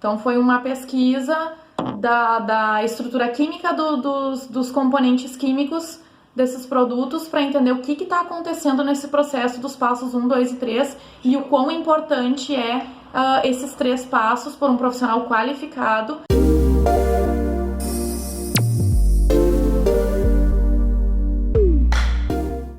Então foi uma pesquisa da estrutura química dos componentes químicos desses produtos para entender o que está acontecendo nesse processo dos passos 1, 2 e 3 e o quão importante é esses 3 passos por um profissional qualificado.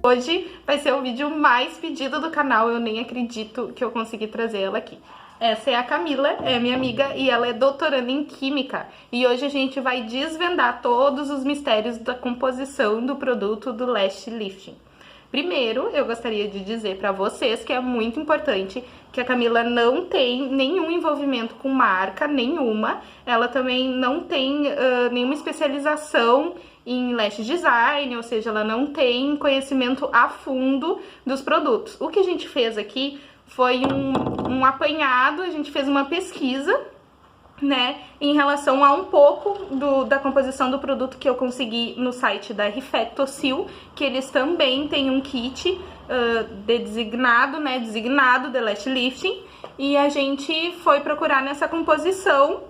Hoje vai ser o vídeo mais pedido do canal, eu nem acredito que eu consegui trazer ela aqui. Essa é a Camila, é minha amiga e ela é doutoranda em Química. E hoje a gente vai desvendar todos os mistérios da composição do produto do Lash Lifting. Primeiro, eu gostaria de dizer para vocês que é muito importante que a Camila não tem nenhum envolvimento com marca nenhuma. Ela também não tem nenhuma especialização em lash design, ou seja, ela não tem conhecimento a fundo dos produtos. O que a gente fez aqui foi um apanhado, a gente fez uma pesquisa, né, em relação a um pouco da composição do produto que eu consegui no site da Refactosil, que eles também têm um kit designado de Lash Lifting, e a gente foi procurar nessa composição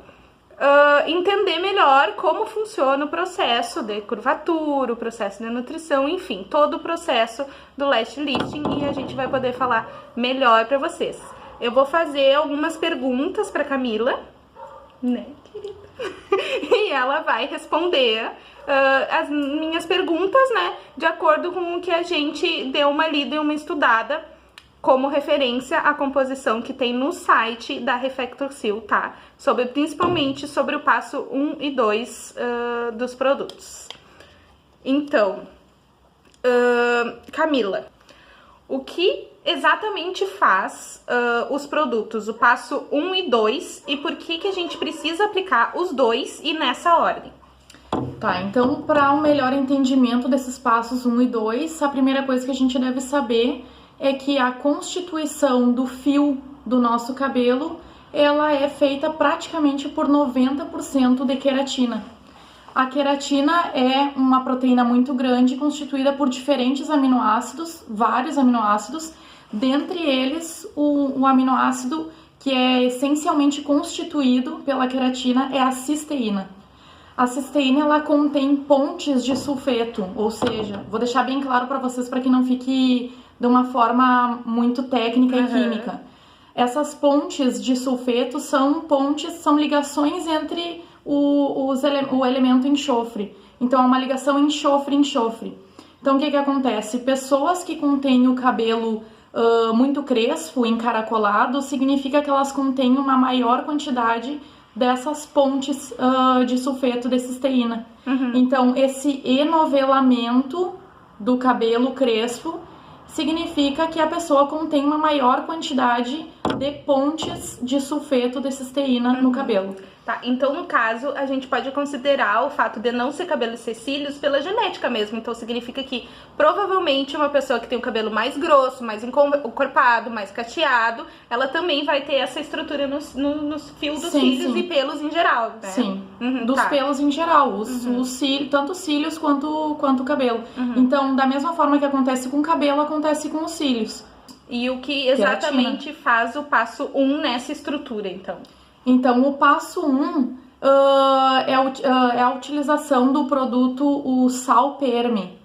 entender melhor como funciona o processo de curvatura, o processo de nutrição, enfim, todo o processo do Lash Lifting, e a gente vai poder falar melhor para vocês. Eu vou fazer algumas perguntas para Camila, né, querida? E ela vai responder as minhas perguntas, né, de acordo com o que a gente deu uma lida e uma estudada como referência à composição que tem no site da Refactosil, tá? Principalmente sobre o passo 1 e 2 dos produtos. Então, Camila, o que exatamente faz os produtos, o passo 1 e 2, e por que a gente precisa aplicar os dois e nessa ordem? Tá, então para um melhor entendimento desses passos 1 e 2, a primeira coisa que a gente deve saber é que a constituição do fio do nosso cabelo, ela é feita praticamente por 90% de queratina. A queratina é uma proteína muito grande, constituída por diferentes aminoácidos, vários aminoácidos, dentre eles o aminoácido que é essencialmente constituído pela queratina é a cisteína. A cisteína, ela contém pontes de sulfeto, ou seja, vou deixar bem claro para vocês para que não fique de uma forma muito técnica e química. Essas pontes de sulfeto são ligações entre o elemento enxofre. Então, é uma ligação enxofre-enxofre. Então, o que acontece? Pessoas que contêm o cabelo muito crespo, encaracolado, significa que elas contêm uma maior quantidade dessas pontes de sulfeto de cisteína. Então, esse enovelamento do cabelo crespo significa que a pessoa contém uma maior quantidade de pontes de sulfeto de cisteína no cabelo. Tá, então no caso a gente pode considerar o fato de não ser cabelo e ser cílios pela genética mesmo. Então significa que provavelmente uma pessoa que tem o cabelo mais grosso, mais encorpado, mais cacheado, ela também vai ter essa estrutura nos fios dos cílios e pelos em geral, né? Sim, dos pelos em geral, os cílios, tanto os cílios quanto o cabelo. Então, da mesma forma que acontece com o cabelo, acontece com os cílios. E o que exatamente faz o passo 1 nessa estrutura, então? Então, o passo 1 é a utilização do produto, o Salperme,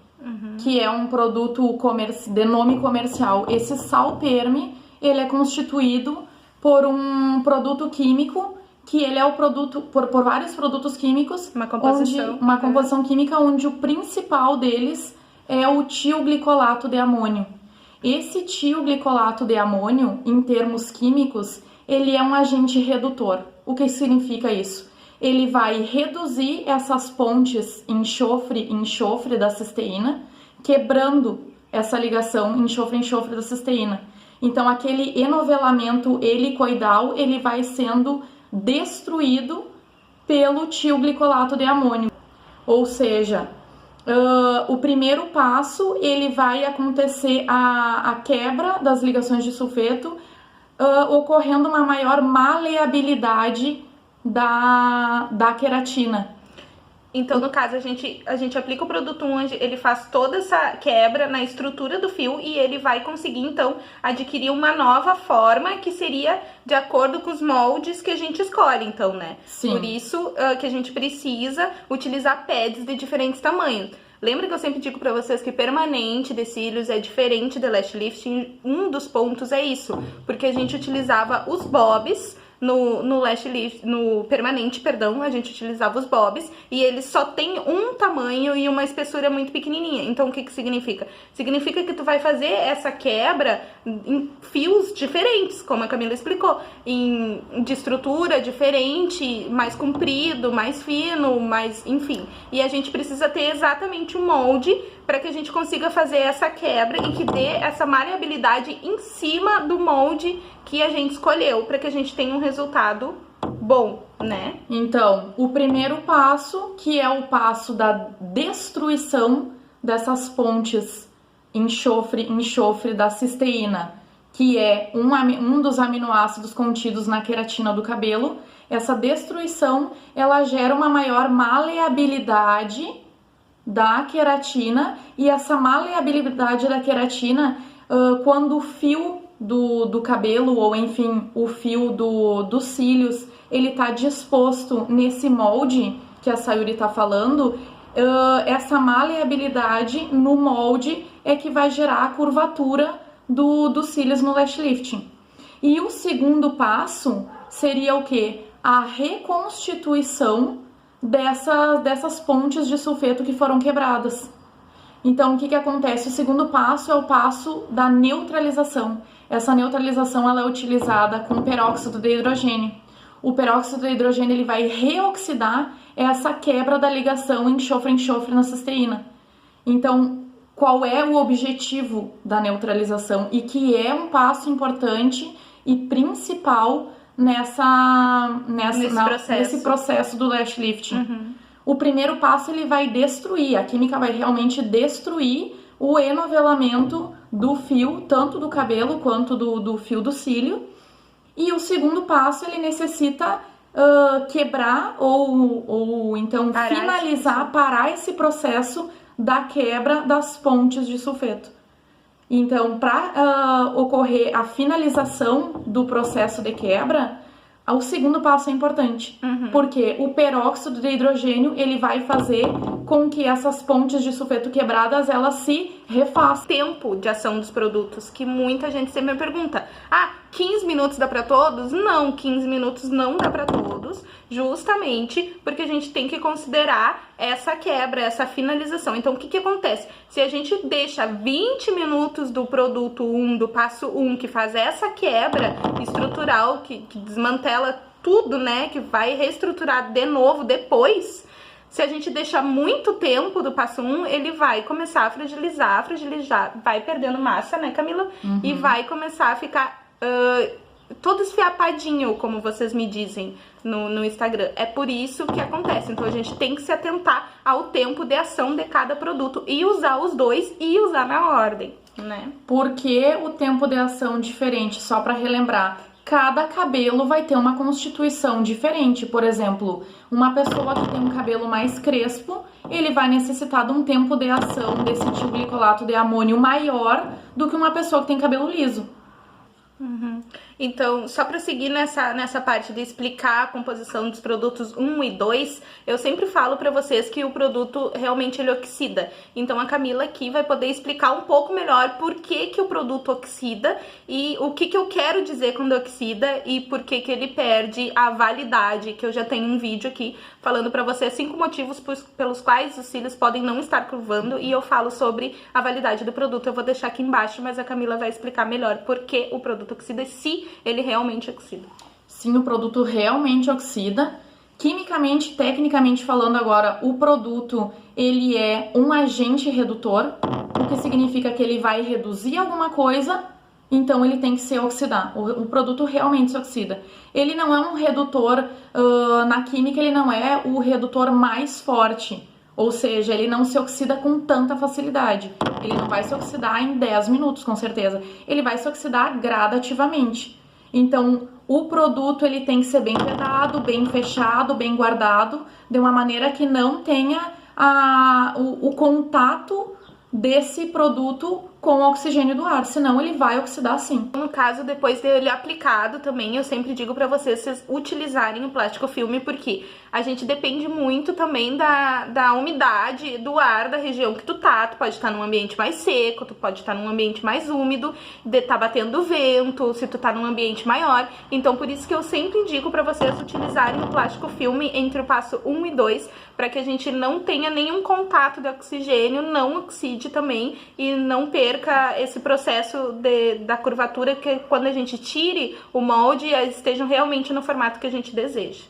que é um produto de nome comercial. Esse Salperme, ele é constituído por um produto químico, que ele é o produto, por vários produtos químicos, uma composição química onde o principal deles é o tioglicolato de amônio. Esse tioglicolato de amônio, em termos químicos, ele é um agente redutor. O que significa isso? Ele vai reduzir essas pontes enxofre da cisteína, quebrando essa ligação enxofre da cisteína. Então, aquele enovelamento helicoidal, ele vai sendo destruído pelo tioglicolato de amônio. Ou seja, o primeiro passo, ele vai acontecer a quebra das ligações de sulfeto, ocorrendo uma maior maleabilidade da queratina. Então, no caso, a gente aplica o produto 1, ele faz toda essa quebra na estrutura do fio e ele vai conseguir, então, adquirir uma nova forma que seria de acordo com os moldes que a gente escolhe, então, né? Sim. Por isso que a gente precisa utilizar pads de diferentes tamanhos. Lembra que eu sempre digo pra vocês que permanente de cílios é diferente de lash lifting? Um dos pontos é isso, porque a gente utilizava os bobs no lash lift, no permanente, perdão, a gente utilizava os bobs e eles só tem um tamanho e uma espessura muito pequenininha. Então, o que que significa? Significa que tu vai fazer essa quebra em fios diferentes, como a Camila explicou, de estrutura diferente, mais comprido, mais fino, mais, enfim. E a gente precisa ter exatamente o molde para que a gente consiga fazer essa quebra e que dê essa maleabilidade em cima do molde que a gente escolheu, para que a gente tenha um resultado bom, né? Então, o primeiro passo, que é o passo da destruição dessas pontes enxofre da cisteína, que é um dos aminoácidos contidos na queratina do cabelo. Essa destruição, ela gera uma maior maleabilidade da queratina, e essa maleabilidade da queratina, quando o fio do cabelo, ou enfim, o fio dos cílios, ele tá disposto nesse molde que a Sayuri tá falando, essa maleabilidade no molde é que vai gerar a curvatura dos cílios no lash lifting. E o segundo passo seria o quê? A reconstituição dessas pontes de sulfeto que foram quebradas. Então, o que acontece? O segundo passo é o passo da neutralização. Essa neutralização, ela é utilizada com peróxido de hidrogênio. O peróxido de hidrogênio, ele vai reoxidar essa quebra da ligação enxofre-enxofre na cisteína. Então, qual é o objetivo da neutralização? E que é um passo importante e principal nesse processo do lash lifting. Uhum. O primeiro passo, ele vai destruir, a química vai realmente destruir o enovelamento do fio, tanto do cabelo quanto do fio do cílio. E o segundo passo, ele necessita quebrar ou então parar esse processo da quebra das pontes de sulfeto. Então, para ocorrer a finalização do processo de quebra, o segundo passo é importante, porque o peróxido de hidrogênio, ele vai fazer com que essas pontes de sulfeto quebradas, elas se refaçam. Tempo de ação dos produtos, que muita gente sempre me pergunta, 15 minutos dá pra todos? Não, 15 minutos não dá pra todos, justamente porque a gente tem que considerar essa quebra, essa finalização. Então, o que acontece? Se a gente deixa 20 minutos do produto 1, do passo 1, que faz essa quebra estrutural, que desmantela tudo, né, que vai reestruturar de novo depois, se a gente deixar muito tempo do passo 1, ele vai começar a fragilizar, vai perdendo massa, né, Camila? E vai começar a ficar todo esfiapadinho, como vocês me dizem no Instagram. É por isso que acontece. Então, a gente tem que se atentar ao tempo de ação de cada produto e usar os dois e usar na ordem, né? Por que o tempo de ação diferente? Só para relembrar, cada cabelo vai ter uma constituição diferente. Por exemplo, uma pessoa que tem um cabelo mais crespo, ele vai necessitar de um tempo de ação desse acetilglicolato de amônio maior do que uma pessoa que tem cabelo liso. Então, só para seguir nessa parte de explicar a composição dos produtos 1 e 2, eu sempre falo para vocês que o produto realmente ele oxida. Então, a Camila aqui vai poder explicar um pouco melhor por que o produto oxida e o que eu quero dizer quando oxida e por que ele perde a validade, que eu já tenho um vídeo aqui falando para vocês 5 motivos pelos quais os cílios podem não estar curvando, e eu falo sobre a validade do produto. Eu vou deixar aqui embaixo, mas a Camila vai explicar melhor por que o produto oxida, se ele realmente oxida. Sim, o produto realmente oxida. Quimicamente, tecnicamente falando agora, o produto, ele é um agente redutor, o que significa que ele vai reduzir alguma coisa, então ele tem que se oxidar. O produto realmente se oxida. Ele não é um redutor, na química ele não é o redutor mais forte, ou seja, ele não se oxida com tanta facilidade. Ele não vai se oxidar em 10 minutos, com certeza. Ele vai se oxidar gradativamente. Então, o produto ele tem que ser bem vedado, bem fechado, bem guardado, de uma maneira que não tenha o contato desse produto com o oxigênio do ar, senão ele vai oxidar sim. No caso, depois dele aplicado também, eu sempre digo pra vocês utilizarem o plástico filme, porque a gente depende muito também da umidade do ar da região que tu tá. Tu pode estar num ambiente mais seco, tu pode estar num ambiente mais úmido, tá batendo vento, se tu tá num ambiente maior. Então, por isso que eu sempre indico pra vocês utilizarem o plástico filme entre o passo 1 e 2, para que a gente não tenha nenhum contato de oxigênio, não oxide também e não perca esse processo da curvatura, que quando a gente tire o molde, estejam realmente no formato que a gente deseja.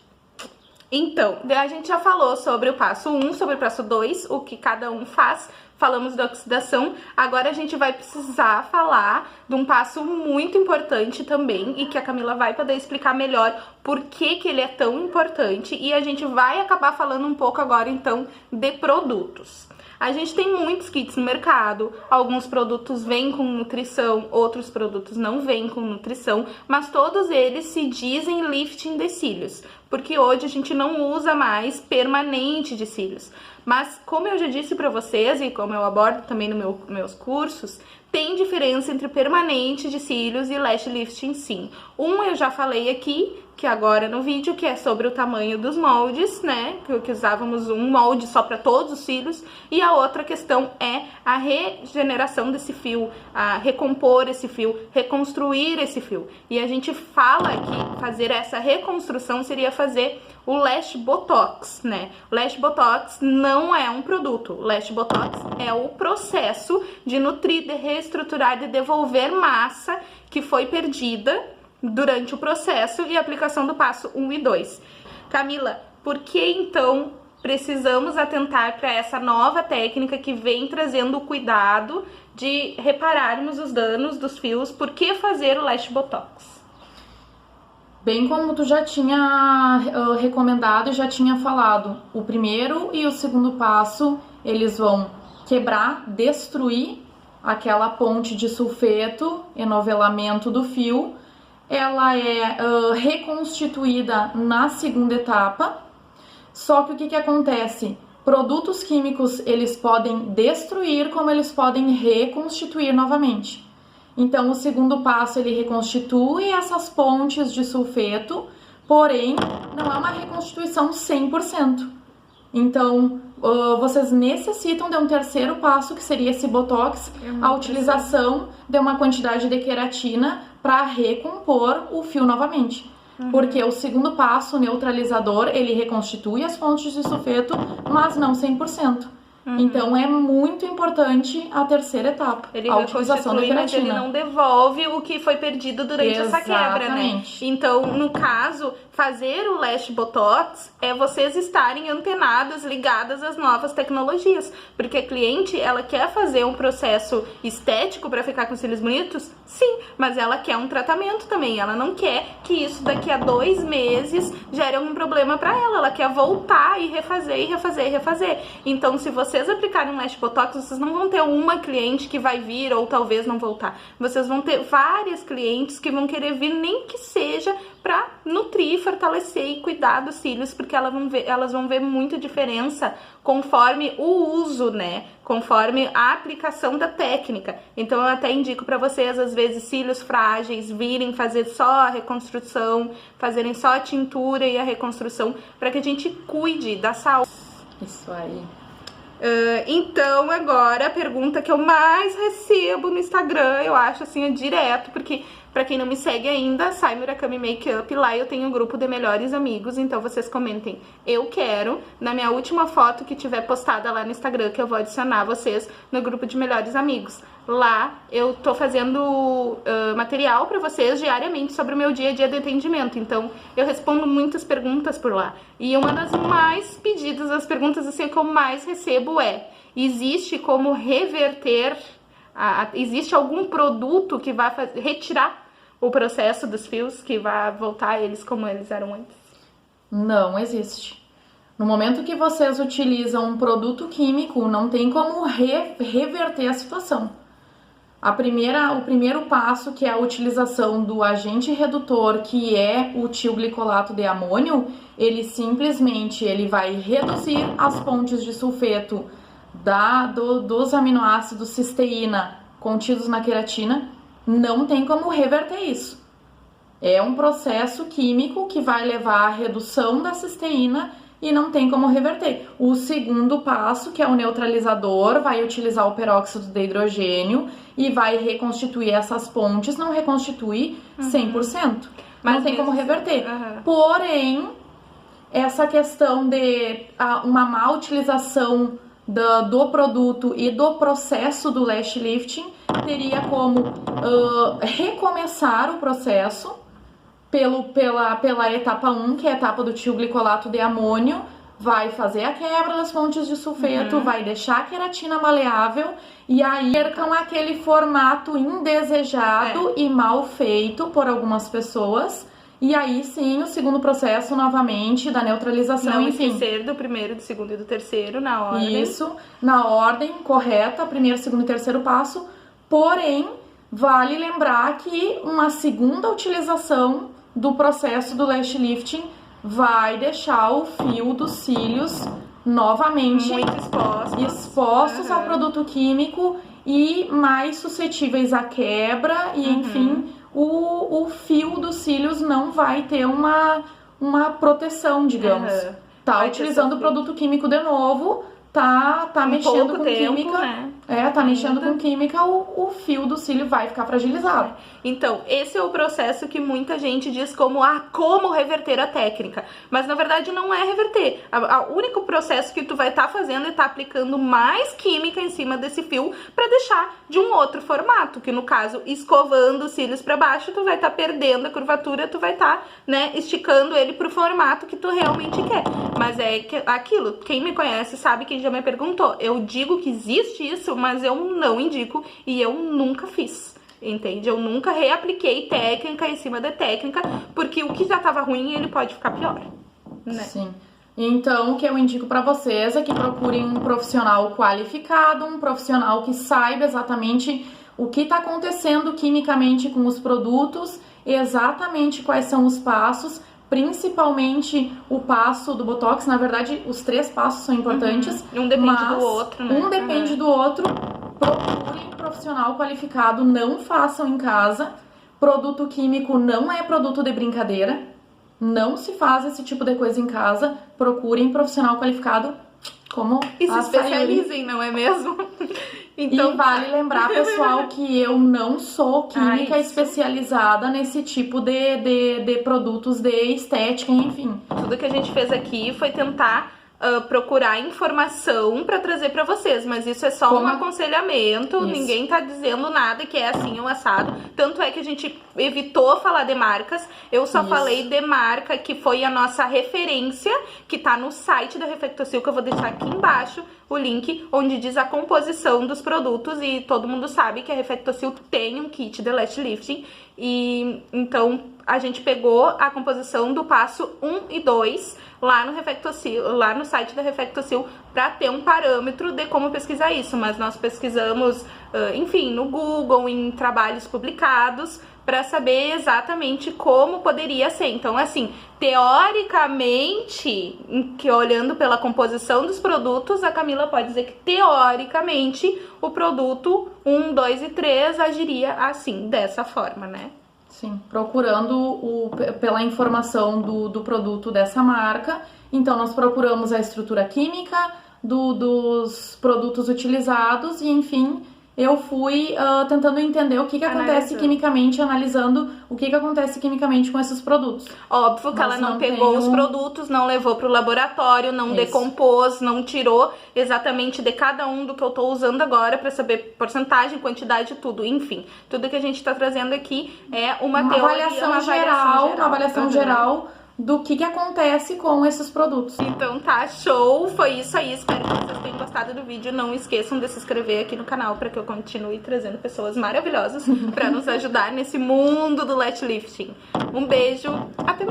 Então, a gente já falou sobre o passo 1, sobre o passo 2, o que cada um faz, falamos da oxidação. Agora a gente vai precisar falar de um passo muito importante também, e que a Camila vai poder explicar melhor por que ele é tão importante, e a gente vai acabar falando um pouco agora então de produtos. A gente tem muitos kits no mercado, alguns produtos vêm com nutrição, outros produtos não vêm com nutrição, mas todos eles se dizem lifting de cílios, porque hoje a gente não usa mais permanente de cílios. Mas como eu já disse para vocês, e como eu abordo também nos meus cursos, tem diferença entre permanente de cílios e lash lifting sim. Um eu já falei aqui, que agora no vídeo, que é sobre o tamanho dos moldes, né? Que usávamos um molde só para todos os cílios. E a outra questão é a regeneração desse fio, a recompor esse fio, reconstruir esse fio. E a gente fala que fazer essa reconstrução seria fazer o Lash Botox, né? O Lash Botox não é um produto. O Lash Botox é o processo de nutrir, de reestruturar, de devolver massa que foi perdida durante o processo e aplicação do passo 1 e 2. Camila, por que então precisamos atentar para essa nova técnica que vem trazendo o cuidado de repararmos os danos dos fios? Por que fazer o Lash Botox? Bem como tu já tinha recomendado e já tinha falado, o primeiro e o segundo passo, eles vão quebrar, destruir aquela ponte de sulfeto, enovelamento do fio. Ela é reconstituída na segunda etapa, só que o que acontece? Produtos químicos, eles podem destruir, como eles podem reconstituir novamente. Então, o segundo passo, ele reconstitui essas pontes de sulfeto, porém, não é uma reconstituição 100%. Então, vocês necessitam de um terceiro passo, que seria esse Botox, a utilização de uma quantidade de queratina para recompor o fio novamente. Porque o segundo passo, o neutralizador, ele reconstitui as pontes de sulfeto, mas não 100%. Então, é muito importante a terceira etapa, ele a utilização da queratina. Mas ele não devolve o que foi perdido durante essa quebra, né? Então, no caso, fazer o Lash Botox é vocês estarem antenadas, ligadas às novas tecnologias. Porque a cliente, ela quer fazer um processo estético para ficar com cílios bonitos? Sim, mas ela quer um tratamento também. Ela não quer que isso daqui a 2 meses gere algum problema para ela. Ela quer voltar e refazer, e refazer, e refazer. Então, se vocês aplicarem um Lash Botox, vocês não vão ter uma cliente que vai vir ou talvez não voltar. Vocês vão ter várias clientes que vão querer vir, nem que seja para nutrir, fortalecer e cuidar dos cílios, porque elas vão ver muita diferença conforme o uso, né? Conforme a aplicação da técnica. Então, eu até indico para vocês, às vezes, cílios frágeis, virem fazer só a reconstrução, fazerem só a tintura e a reconstrução, para que a gente cuide da saúde. Isso aí. Então, agora, a pergunta que eu mais recebo no Instagram, eu acho assim, é direto, porque pra quem não me segue ainda, Sai Murakami Makeup, lá eu tenho um grupo de melhores amigos, então vocês comentem, eu quero, na minha última foto que tiver postada lá no Instagram, que eu vou adicionar vocês no grupo de melhores amigos. Lá eu tô fazendo material pra vocês diariamente sobre o meu dia a dia de atendimento, então eu respondo muitas perguntas por lá. E uma das mais pedidas, as perguntas assim que eu mais recebo é: existe como reverter, existe algum produto que vai retirar o processo dos fios, que vai voltar eles como eles eram antes? Não existe. No momento que vocês utilizam um produto químico, não tem como reverter a situação. O primeiro passo, que é a utilização do agente redutor, que é o tioglicolato de amônio, ele simplesmente vai reduzir as pontes de sulfeto dos aminoácidos cisteína contidos na queratina. Não tem como reverter isso. É um processo químico que vai levar à redução da cisteína e não tem como reverter. O segundo passo, que é o neutralizador, vai utilizar o peróxido de hidrogênio e vai reconstituir essas pontes. Não reconstitui 100%, mas não tem como reverter. Porém, essa questão de uma má utilização do produto e do processo do lash lifting teria como recomeçar o processo pela etapa 1, que é a etapa do tioglicolato de amônio, vai fazer a quebra das pontes de sulfeto, vai deixar a queratina maleável e aí percam aquele formato indesejado e mal feito por algumas pessoas. E aí sim, o segundo processo novamente da neutralização, não enfim. esquecer do primeiro, do segundo e do terceiro na ordem. Isso, na ordem correta, primeiro, segundo e terceiro passo. Porém, vale lembrar que uma segunda utilização do processo do lash lifting vai deixar o fio dos cílios novamente muito expostos ao produto químico e mais suscetíveis à quebra e enfim, o fio dos cílios não vai ter uma proteção, digamos. Tá utilizando o produto químico de novo, tá mexendo com química, né? Tá mexendo com química, o fio do cílio vai ficar fragilizado. Então, esse é o processo que muita gente diz como reverter a técnica. Mas na verdade não é reverter. O único processo que tu vai estar fazendo é estar aplicando mais química em cima desse fio para deixar de um outro formato, que no caso, escovando os cílios para baixo, tu vai estar perdendo a curvatura, tu vai estar, né, esticando ele pro formato que tu realmente quer. Mas é aquilo, quem me conhece sabe, quem já me perguntou, eu digo que existe isso, mas eu não indico e eu nunca fiz. Entende? Eu nunca reapliquei técnica em cima da técnica, porque o que já tava ruim, ele pode ficar pior, né? Sim. Então, o que eu indico para vocês é que procurem um profissional qualificado, um profissional que saiba exatamente o que está acontecendo quimicamente com os produtos, exatamente quais são os passos, principalmente o passo do Botox. Na verdade, os 3 passos são importantes. Um depende do outro, né? Um depende do outro. Procurem um profissional qualificado, não façam em casa. Produto químico não é produto de brincadeira. Não se faz esse tipo de coisa em casa. Procurem um profissional qualificado como e se especializem, não é mesmo? Então, e vale lembrar, pessoal, que eu não sou química especializada nesse tipo de produtos de estética, enfim. Tudo que a gente fez aqui foi tentar procurar informação para trazer para vocês, mas isso é só um aconselhamento, ninguém tá dizendo nada que é assim ou assado, tanto é que a gente evitou falar de marcas, eu só falei de marca que foi a nossa referência, que tá no site da Reflectocil, que eu vou deixar aqui embaixo o link, onde diz a composição dos produtos, e todo mundo sabe que a Reflectocil tem um kit de lash lifting, e então a gente pegou a composição do passo 1 e 2 lá no Reflectocil, lá no site da Reflectocil, para ter um parâmetro de como pesquisar isso, mas nós pesquisamos, enfim, no Google, em trabalhos publicados, para saber exatamente como poderia ser. Então, assim, teoricamente, que olhando pela composição dos produtos, a Camila pode dizer que teoricamente o produto 1, 2 e 3 agiria assim, dessa forma, né? Sim, procurando pela informação do produto dessa marca. Então, nós procuramos a estrutura química dos produtos utilizados e, enfim, eu fui tentando entender o que acontece quimicamente, analisando o que acontece quimicamente com esses produtos. Óbvio que ela não pegou os produtos, não levou para o laboratório, não decompôs, não tirou exatamente de cada um do que eu tô usando agora para saber porcentagem, quantidade, tudo. Enfim, tudo que a gente tá trazendo aqui é uma teoria, uma avaliação geral do que acontece com esses produtos. Então tá, show, foi isso aí, espero que vocês tenham gostado do vídeo, não esqueçam de se inscrever aqui no canal para que eu continue trazendo pessoas maravilhosas para nos ajudar nesse mundo do lash lifting. Um beijo, até mais!